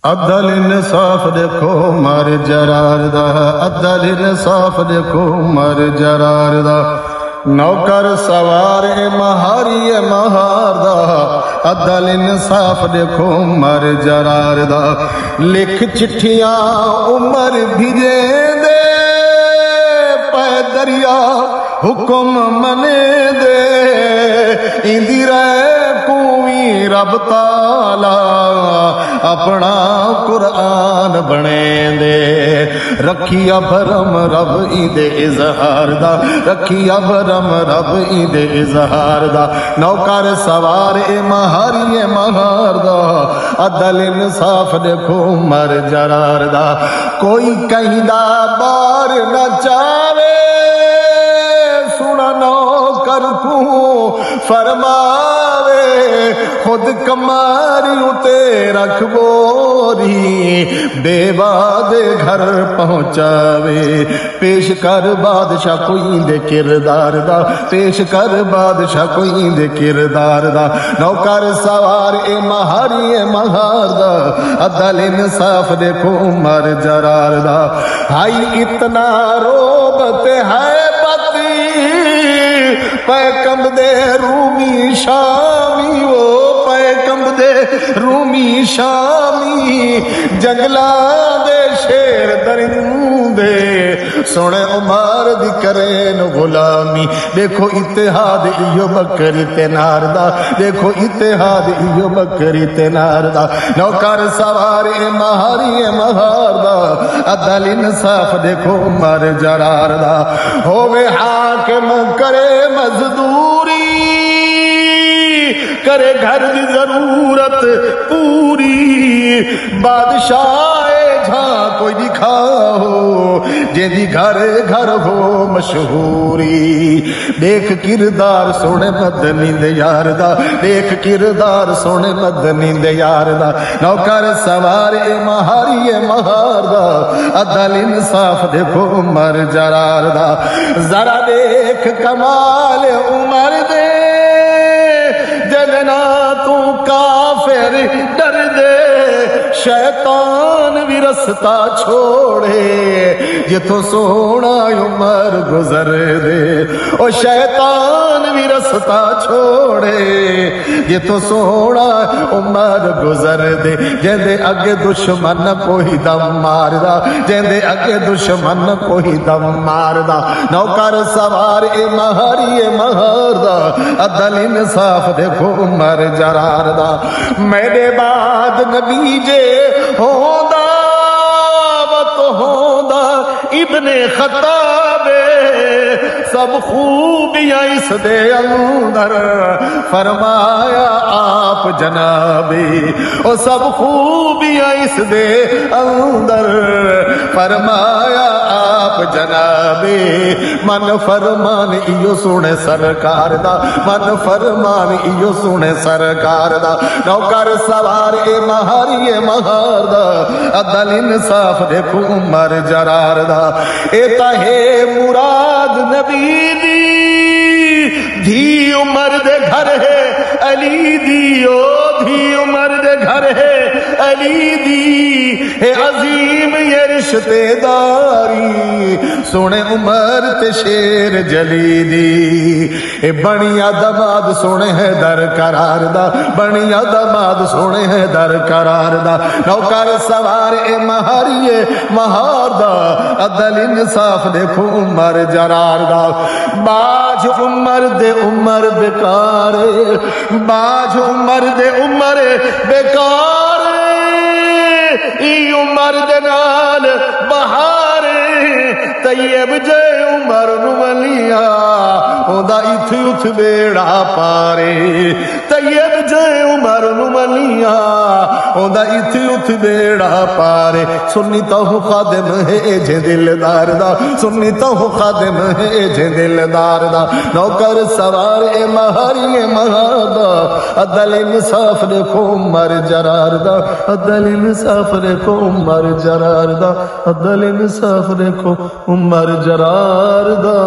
عدل انصاف دیکھو عمر جرار دا، عدل انصاف دیکھو عمر جرار دا، نوکر سوار مہاری مہار دا، عدل انصاف دیکھو عمر جرار دا، لکھ چٹھیاں عمر بھیجے دے، پے دریا حکم منے دے، ایندی رہ کوئی رب تعالی اپنا قرآن بنے دے، رکھیا بھرم رب عید اظہار دا، رکھیا بھرم رب عید اظہار دا، نوکر سوار مہاری مہار دا، عدل انصاف دیکھو عمر جرار دا، کوئی کہیں دا بار نہ چاہے سنا نوکر کو فرماوے، خود کماری اتے رکھ بوری، بیوہ دے گھر پہنچاوے، پیش کر بادشاہ کوئی دے کردار دا، پیش کر بادشاہ کوئی دے کردار دا، نوکر سوار مہاری مہار دا، عدل انصاف دیکھو عمر جرار دا، ہائی اتنا روبت ہے پیکم دے رومی شامی، وہ پیکم دے رومی شامی، جنگلا دے شیر درندے سونے عمر دی کرے نو غلامی، دیکھو اتحاد ایو بکری تنار دا، دیکھو اتحاد ایو بکری تنار دا، نوکر سوار مہاری مہار دا، عدل انصاف دیکھو عمر جرار دا، ہووے حاکم کرے مزدوری، کرے گھر دی ضرورت پوری، بادشاہ جہاں کوئی دکھا ہو جے دی گھر گھر ہو مشہوری، دیکھ کردار سونے مدنی دے یار دا، دیکھ کردار سونے مدنی دے یار دا، نوکر سوار مہاری مہار دا، عدل انصاف دیکھو عمر جرار دا، ذرا دیکھ کمال عمر دے، جلنا تو کافر ڈر دے، شیطان بھی رستہ چھوڑے جتوں سونا عمر گزر دے، او شیطان بھی رستہ چھوڑے جتوں سونا عمر گزر دے، جیندے اگے دشمن کوئی دم ماردا، جیندے اگے دشمن کوئی دم ماردا، نوکر سوار مہاری مہار دا، عدل انصاف دیکھو عمر جرار دا، میرے بعد نبی جے ہوندا وط ہوندا ابن خطاب، سب خوبیاں اس دے اندر فرمایا آپ جنابی، او سب خوبیاں اس دے اندر فرمایا آپ جنابی، من فرمان ایو سنے سرکار دا، من فرمان ایو سنے سرکار دا، نوکر سوار مہاری مہار دا، عدل انصاف دیکھو عمر جرار دا، اے تاہے مراد نبی دی، دھی عمر دے گھر ہے علی دی، او دھی عمر دے گھر ہے علی دی، اے عظیم یہ رشتے داری، سونے عمر تے شیر جلی دی، اے بنیا دماد سونے ہے در قرار دا، بنیا دماد سونے ہے در قرار دا، نوکر سوار مہاری مہار دا، عدل انصاف دیکھو عمر جرار دا، باج عمر دے عمر بیکار، باج عمر دے عمر بیکار، ای عمر دے نال بہار، طیب جے عمر نو ولیا اوندا اتھ اتھ بیڑا پارے، طیب جے عمر نو ولیا اوندا اتھ اتھ بیڑا پارے، سنی تو خادم ہے جے دلدار دا، سنی تو خادم ہے جے دلدار دا، نوکر سوار مہاری مہار دا، عدل انصاف دیکھو عمر جرار دا، عدل انصاف دیکھو عمر جرار دا، عدل انصاف دیکھو عمر جرار دا۔